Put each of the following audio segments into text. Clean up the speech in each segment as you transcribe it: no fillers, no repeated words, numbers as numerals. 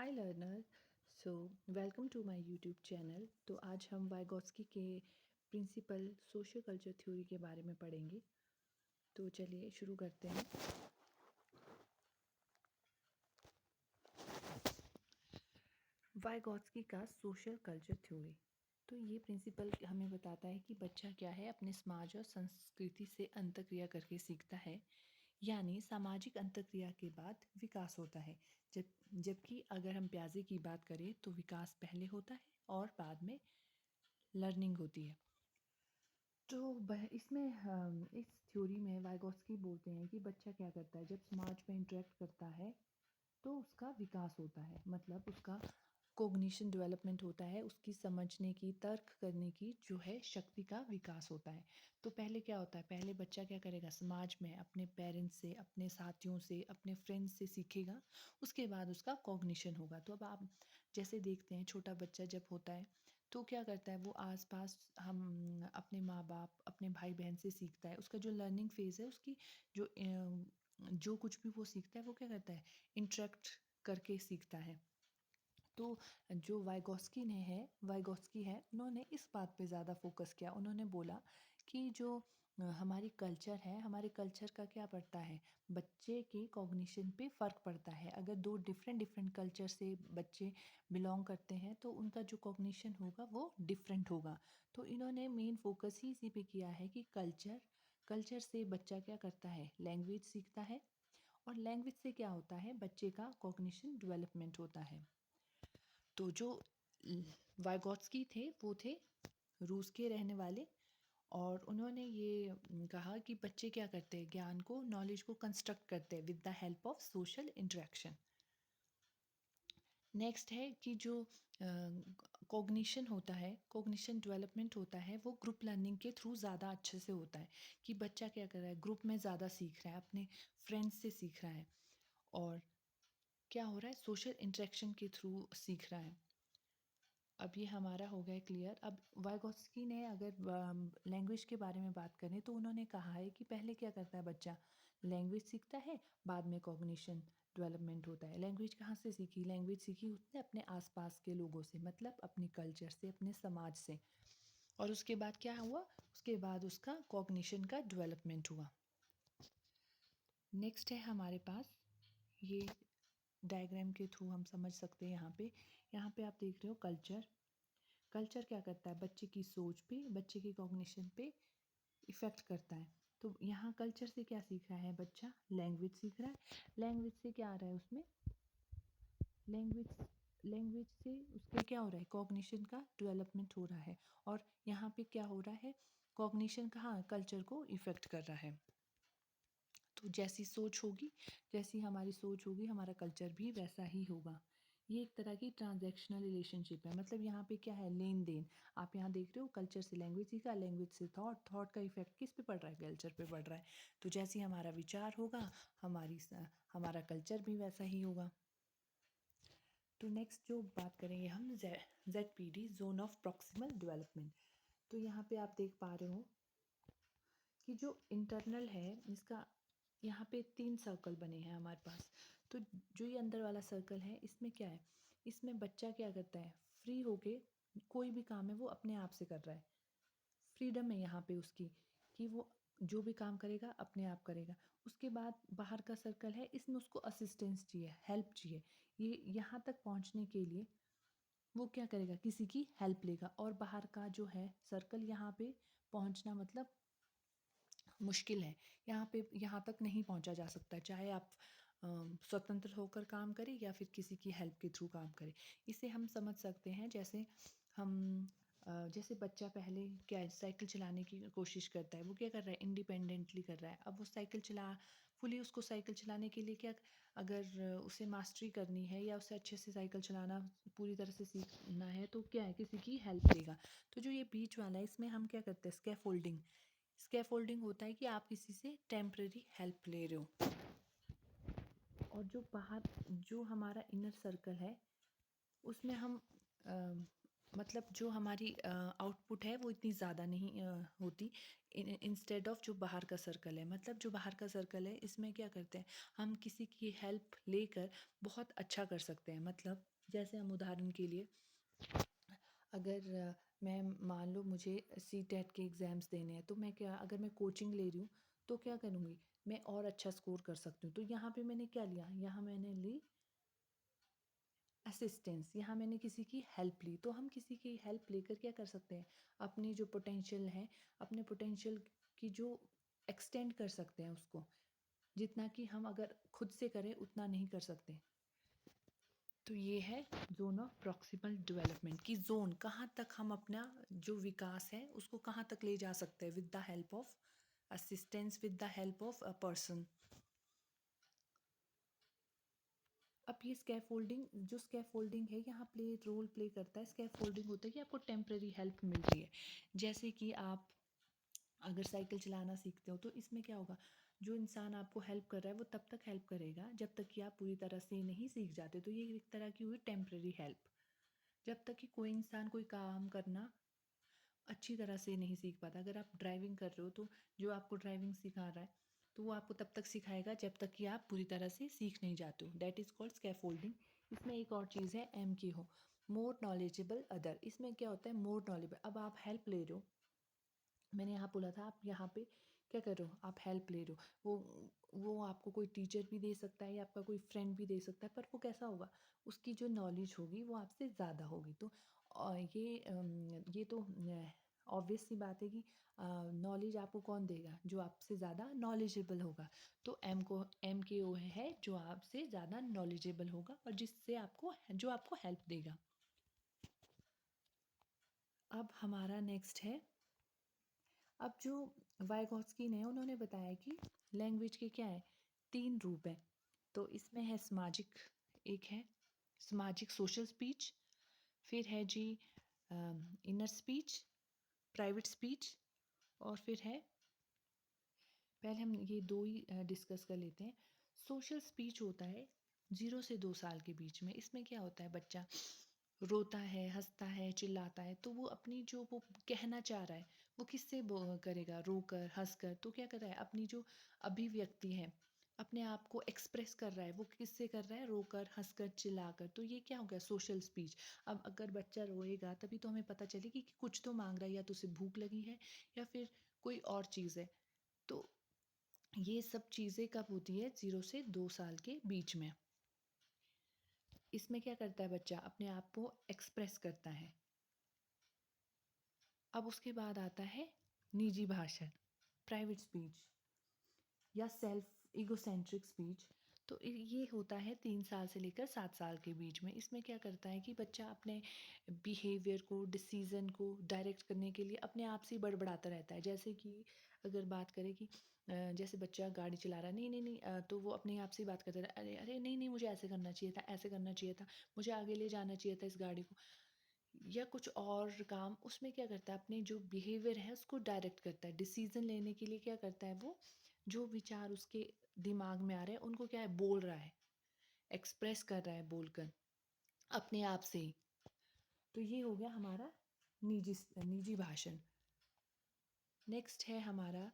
Hi learner. So welcome to my YouTube channel. तो आज हम वाइगॉत्स्की के प्रिंसिपल सोशल कल्चर थ्योरी के बारे में पढ़ेंगे। तो चलिए शुरू करते हैं। वाइगॉत्स्की का सोशल कल्चर थ्योरी। तो ये प्रिंसिपल हमें बताता है कि बच्चा क्या है, अपने समाज और संस्कृति से अंतर्क्रिया करके सीखता है, यानी सामाजिक अंतर्क्रिया के बाद विकास होता है। जबकि अगर हम प्याजे की बात करें तो विकास पहले होता है और बाद में लर्निंग होती है। तो इसमें इस थ्योरी में वाइगॉत्स्की बोलते हैं कि बच्चा क्या करता है, जब समाज में इंटरेक्ट करता है तो उसका विकास होता है, मतलब उसका कोग्निशन डेवलपमेंट होता है, उसकी समझने की, तर्क करने की जो है शक्ति का विकास होता है। तो पहले क्या होता है, पहले बच्चा क्या करेगा, समाज में अपने पेरेंट्स से, अपने साथियों से, अपने फ्रेंड्स से सीखेगा, उसके बाद उसका कॉग्निशन होगा। तो अब आप जैसे देखते हैं, छोटा बच्चा जब होता है तो क्या करता है, वो आसपास हम अपने माँ बाप, अपने भाई बहन से सीखता है। उसका जो लर्निंग फेज़ है, उसकी जो कुछ भी वो सीखता है वो क्या करता है, इंटरेक्ट करके सीखता है। तो जो वाइगॉत्स्की है, उन्होंने इस बात पे ज़्यादा फोकस किया। उन्होंने बोला कि जो हमारी कल्चर है, हमारे कल्चर का क्या पड़ता है, बच्चे के कॉग्निशन पे फ़र्क पड़ता है। अगर दो डिफरेंट डिफरेंट कल्चर से बच्चे बिलोंग करते हैं तो उनका जो कॉग्निशन होगा वो डिफरेंट होगा। तो इन्होंने मेन फोकस ही इसी पे किया है कि कल्चर से बच्चा क्या करता है, लैंग्वेज सीखता है, और लैंग्वेज से क्या होता है, बच्चे का कॉग्निशन डेवलपमेंट होता है। तो जो वाइगॉत्स्की थे वो थे रूस के रहने वाले, और उन्होंने ये कहा कि बच्चे क्या करते हैं, ज्ञान को, नॉलेज को कंस्ट्रक्ट करते हैं with the help of social interaction. Next है कि जो कॉग्निशन होता है, कॉग्निशन डेवलपमेंट होता है, वो ग्रुप लर्निंग के थ्रू ज़्यादा अच्छे से होता है। कि बच्चा क्या कर रहा है, ग्रुप में ज़्यादा सीख रहा है, अपने फ्रेंड्स से सीख रहा है, और क्या हो रहा है, सोशल इंटरेक्शन के थ्रू सीख रहा है। अब ये हमारा हो गया क्लियर। अब वाइगॉत्स्की ने अगर लैंग्वेज के बारे में बात करें तो उन्होंने कहा है कि पहले क्या करता है बच्चा, लैंग्वेज सीखता है, बाद में कॉग्निशन डेवलपमेंट होता है। लैंग्वेज कहाँ से सीखी, लैंग्वेज सीखी उसने अपने आसपास के लोगों से, मतलब अपने कल्चर से, अपने समाज से। और उसके बाद क्या हुआ, उसके बाद उसका कॉग्निशन का डेवलपमेंट हुआ। नेक्स्ट है हमारे पास, ये डायग्राम के थ्रू हम समझ सकते हैं। यहाँ पे आप देख रहे हो कल्चर। कल्चर क्या करता है, बच्चे की सोच पे, बच्चे के कॉग्निशन पे इफ़ेक्ट करता है। तो यहाँ कल्चर से क्या सीख रहा है बच्चा, लैंग्वेज सीख रहा है। लैंग्वेज से क्या आ रहा है उसमें, लैंग्वेज लैंग्वेज से उसके क्या हो रहा है, कॉग्निशन का डेवलपमेंट हो रहा है। और यहाँ पे क्या हो रहा है, कॉग्निशन कहाँ, कल्चर को इफ़ेक्ट कर रहा है। तो जैसी सोच होगी, जैसी हमारी सोच होगी, हमारा कल्चर भी वैसा ही होगा। ये एक तरह की ट्रांजैक्शनल रिलेशनशिप है, मतलब यहाँ पे क्या है, लेन देन। आप यहाँ देख रहे हो, कल्चर से लैंग्वेज सीखा, लैंग्वेज से थॉट, थॉट का इफेक्ट किस पे पड़ रहा है, कल्चर पे पड़ रहा है। तो जैसी हमारा विचार होगा, हमारा कल्चर भी वैसा ही होगा। तो नेक्स्ट जो बात करेंगे हम, ZPD, zone of proximal development. तो यहाँ पे आप देख पा रहे हो कि जो इंटरनल है इसका, यहाँ पे 3 सर्कल बने हैं हमारे पास। तो जो ये अंदर वाला सर्कल है, इसमें क्या है, इसमें बच्चा क्या करता है, फ्री होके कोई भी काम है वो अपने आप से कर रहा है। फ्रीडम है यहाँ पे उसकी, कि वो जो भी काम करेगा अपने आप करेगा। उसके बाद बाहर का सर्कल है, इसमें उसको असिस्टेंस चाहिए, हेल्प चाहिए। ये यहाँ तक पहुँचने के लिए वो क्या करेगा, किसी की हेल्प लेगा। और बाहर का जो है सर्कल, यहाँ पे पहुँचना मतलब मुश्किल है। यहाँ तक नहीं पहुँचा जा सकता, चाहे आप स्वतंत्र होकर काम करें या फिर किसी की हेल्प के थ्रू काम करें। इसे हम समझ सकते हैं, जैसे हम जैसे बच्चा पहले क्या है, साइकिल चलाने की कोशिश करता है, वो क्या कर रहा है, इंडिपेंडेंटली कर रहा है। अब वो फुली उसको साइकिल चलाने के लिए क्या, अगर उसे मास्टरी करनी है या उसे अच्छे से साइकिल चलाना पूरी तरह से सीखना है, तो क्या है, किसी की हेल्प लेगा। तो जो ये बीच वाला है, इसमें हम क्या करते हैं, स्कैफोल्डिंग। स्कैफोल्डिंग होता है कि आप किसी से टेम्पररी हेल्प ले रहे हो। और जो बाहर, जो हमारा इनर सर्कल है, उसमें हम मतलब जो हमारी आउटपुट है वो इतनी ज़्यादा नहीं होती, इंस्टेड ऑफ जो बाहर का सर्कल है। मतलब जो बाहर का सर्कल है इसमें क्या करते हैं, हम किसी की हेल्प लेकर बहुत अच्छा कर सकते हैं। मतलब जैसे हम उदाहरण के लिए, अगर मैं मान लो मुझे सी टेट के एग्ज़ाम्स देने हैं, तो मैं क्या, अगर मैं कोचिंग ले रही हूँ तो क्या करूँगी, मैं और अच्छा स्कोर कर सकती हूँ। तो यहाँ पे मैंने क्या लिया, यहाँ मैंने ली असिस्टेंस, यहाँ मैंने किसी की हेल्प ली। तो हम किसी की हेल्प लेकर क्या कर सकते हैं, अपनी जो पोटेंशियल है, अपने पोटेंशियल की जो एक्सटेंड कर सकते हैं उसको, जितना कि हम अगर खुद से करें उतना नहीं कर सकते। तो ये है जोन ऑफ प्रॉक्सिमल डेवलपमेंट की जोन, कहाँ तक हम अपना जो विकास है उसको कहाँ तक ले जा सकते हैं with the help of assistance, with the help of a person. अब ये स्कैफोल्डिंग, जो स्कैफोल्डिंग है यहाँ रोल प्ले करता है। स्कैफोल्डिंग होता है कि आपको टेम्परेरी हेल्प मिल रही है। जैसे कि आप अगर साइकिल चलाना सीखते हो तो इसमें क्या होगा, जो इंसान आपको हेल्प कर रहा है वो तब तक हेल्प करेगा जब तक कि आप पूरी तरह से नहीं सीख जाते। तो ये एक तरह की हुई टेम्परेरी हेल्प। जब तक कि कोई इंसान कोई काम करना अच्छी तरह से नहीं सीख पाता। अगर आप ड्राइविंग कर रहे हो तो जो आपको ड्राइविंग सिखा रहा है तो वो आपको तब तक सिखाएगा जब तक कि आप पूरी तरह से सीख नहीं जाते हो। That is called scaffolding. इसमें एक और चीज़ है एम की हो, मोर नॉलेजेबल अदर। इसमें क्या होता है, मोर नॉलेजेबल, अब आप हेल्प ले रहे हो, मैंने यहाँ बोला था आप यहाँ पे क्या कर रहे हो, आप हेल्प ले रहे हो। वो आपको कोई टीचर भी दे सकता है या आपका कोई फ्रेंड भी दे सकता है, पर वो कैसा होगा, उसकी जो नॉलेज होगी वो आपसे ज़्यादा होगी। तो ये तो ऑब्वियस सी बात है कि नॉलेज आपको कौन देगा, जो आपसे ज़्यादा नॉलेजेबल होगा। तो एम के ओ है जो आपसे ज़्यादा नॉलेजेबल होगा और जिससे आपको, जो आपको हेल्प देगा। अब हमारा नेक्स्ट है, अब जो वाइगॉत्स्की ने, उन्होंने बताया कि लैंग्वेज के क्या है, तीन रूप हैं। तो इसमें है सामाजिक, एक है सामाजिक सोशल स्पीच, फिर है जी इनर स्पीच, प्राइवेट स्पीच, और फिर है, पहले हम ये दो ही डिस्कस कर लेते हैं। सोशल स्पीच होता है 0 से 2 साल के बीच में। इसमें क्या होता है, बच्चा रोता है, हंसता है, चिल्लाता है, तो वो अपनी जो वो कहना चाह रहा है वो किससे करेगा, रोकर, हंसकर। तो क्या कर रहा है, अपनी जो अभिव्यक्ति है, अपने आप को एक्सप्रेस कर रहा है, वो किससे कर रहा है, रोकर, हंसकर, चिल्लाकर। तो ये क्या हो गया, सोशल स्पीच। अब अगर बच्चा रोएगा तभी तो हमें पता चलेगी कि कुछ तो मांग रहा है, या तो उसे भूख लगी है या फिर कोई और चीज़ है। तो ये सब चीज़ें कब होती है, 0 से 2 साल के बीच में। इसमें क्या करता है बच्चा, अपने आप को एक्सप्रेस करता है। अब उसके बाद आता है निजी भाषण, प्राइवेट स्पीच, या सेल्फ इगोसेंट्रिक स्पीच। तो ये होता है 3 साल से लेकर 7 साल के बीच में। इसमें क्या करता है कि बच्चा अपने बिहेवियर को, डिसीज़न को डायरेक्ट करने के लिए अपने आप से ही बड़बड़ाता रहता है। जैसे कि अगर बात करें कि जैसे बच्चा गाड़ी चला रहा है, नहीं नहीं नहीं, तो वो अपने आप से ही बात करता है, अरे अरे नहीं नहीं, मुझे ऐसे करना चाहिए था, ऐसे करना चाहिए था, मुझे आगे ले जाना चाहिए था इस गाड़ी को, या कुछ और काम। उसमें क्या करता है, अपने जो बिहेवियर है उसको डायरेक्ट करता है। डिसीजन लेने के लिए क्या करता है, वो जो विचार उसके दिमाग में आ रहे हैं उनको क्या है, बोल रहा है, एक्सप्रेस कर रहा है बोलकर, अपने आप से ही। तो ये हो गया हमारा निजी निजी भाषण। नेक्स्ट है हमारा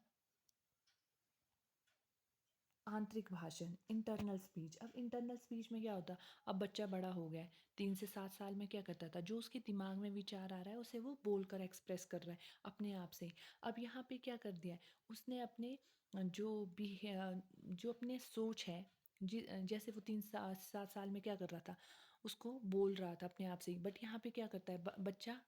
आंतरिक भाषण, इंटरनल स्पीच। अब इंटरनल स्पीच में क्या होता है, अब बच्चा बड़ा हो गया है, 3 से 7 साल में क्या करता था, जो उसके दिमाग में विचार आ रहा है उसे वो बोलकर एक्सप्रेस कर रहा है अपने आप से। अब यहाँ पे क्या कर दिया है, उसने अपने जो भी जो अपने सोच है, जैसे वो 3 से 7 साल में क्या कर रहा था, उसको बोल रहा था अपने आप से ही, बट यहाँ पे क्या करता है, बच्चा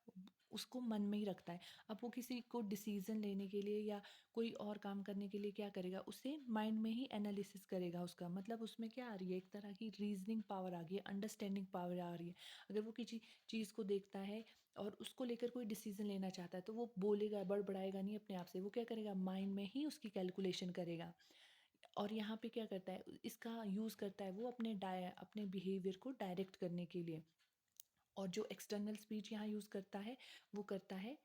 उसको मन में ही रखता है। अब वो किसी को डिसीजन लेने के लिए या कोई और काम करने के लिए क्या करेगा, उसे माइंड में ही एनालिसिस करेगा उसका। मतलब उसमें क्या आ रही है, एक तरह की रीजनिंग पावर आ गई है, अंडरस्टैंडिंग पावर आ रही है। अगर वो किसी चीज़ को देखता है और उसको लेकर कोई डिसीजन लेना चाहता है तो वो बोलेगा, बड़बड़ाएगा नहीं अपने आप से, वो क्या करेगा, माइंड में ही उसकी कैलकुलेशन करेगा। और यहाँ पे क्या करता है, इसका यूज़ करता है वो अपने बिहेवियर को डायरेक्ट करने के लिए। और जो एक्सटर्नल स्पीच यहाँ यूज़ करता है, वो करता है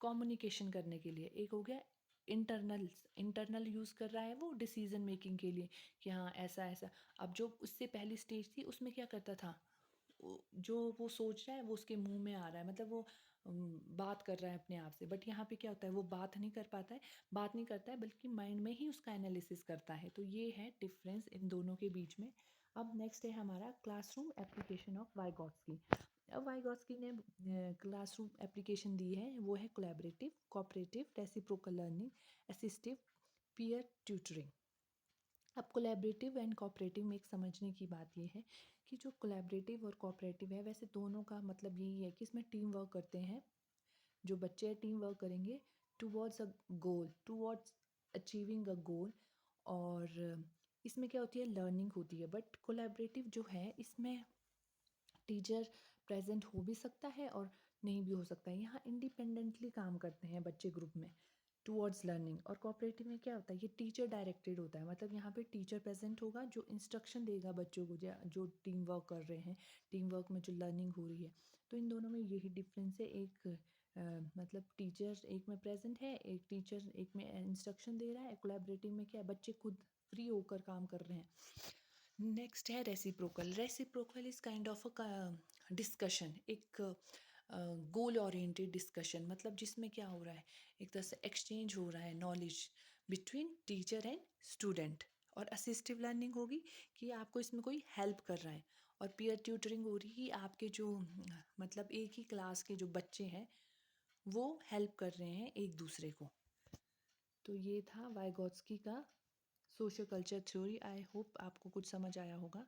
कम्युनिकेशन करने के लिए। एक हो गया इंटरनल, इंटरनल यूज़ कर रहा है वो डिसीजन मेकिंग के लिए कि हाँ ऐसा ऐसा। अब जो उससे पहली स्टेज थी उसमें क्या करता था, जो वो सोच रहा है वो उसके मुंह में आ रहा है, मतलब वो बात कर रहा है अपने आप से। बट यहाँ पे क्या होता है, वो बात नहीं कर पाता है, बात नहीं करता है, बल्कि माइंड में ही उसका एनालिसिस करता है। तो ये है डिफरेंस इन दोनों के बीच में। अब नेक्स्ट है हमारा क्लासरूम एप्लीकेशन ऑफ वाइगॉट्स्की। अब वाइगॉट्स्की ने क्लासरूम एप्लीकेशन दी है, वो है collaborative, cooperative, reciprocal learning, assistive, peer tutoring. अब कोलैबोरेटिव एंड कोऑपरेटिव में एक समझने की बात ये है कि जो कोलैबोरेटिव और कोऑपरेटिव है, वैसे दोनों का मतलब यही है कि इसमें टीम वर्क करते हैं। जो बच्चे हैं टीम वर्क करेंगे towards a goal, towards achieving a goal. और इसमें क्या होती है, लर्निंग होती है। बट कोलैबोरेटिव जो है, इसमें टीचर प्रेजेंट हो भी सकता है और नहीं भी हो सकता है। यहाँ इंडिपेंडेंटली काम करते हैं बच्चे ग्रुप में टूवर्ड्स लर्निंग। और कोऑपरेटिव में क्या होता है, ये टीचर डायरेक्टेड होता है, मतलब यहाँ पे टीचर प्रेजेंट होगा जो इंस्ट्रक्शन देगा बच्चों को, जो टीम वर्क कर रहे हैं, टीम वर्क में जो लर्निंग हो रही है। तो इन दोनों में यही डिफरेंस है। एक मतलब टीचर एक में प्रेजेंट है, एक टीचर एक में इंस्ट्रक्शन दे रहा है। कोलैबोरेटिव में क्या है, बच्चे खुद फ्री होकर काम कर रहे हैं। नेक्स्ट है reciprocal. Reciprocal is kind of a discussion, एक गोल ओरिएंटेड डिस्कशन, मतलब जिसमें क्या हो रहा है, एक तरह से एक्सचेंज हो रहा है knowledge between teacher and student. और असिस्टिव लर्निंग होगी कि आपको इसमें कोई हेल्प कर रहा है। और पीयर ट्यूटरिंग हो रही है, आपके जो मतलब एक ही क्लास के जो बच्चे हैं वो हेल्प कर रहे हैं एक दूसरे को। तो ये था वाइगॉत्स्की का social culture theory. I hope आपको कुछ समझ आया होगा।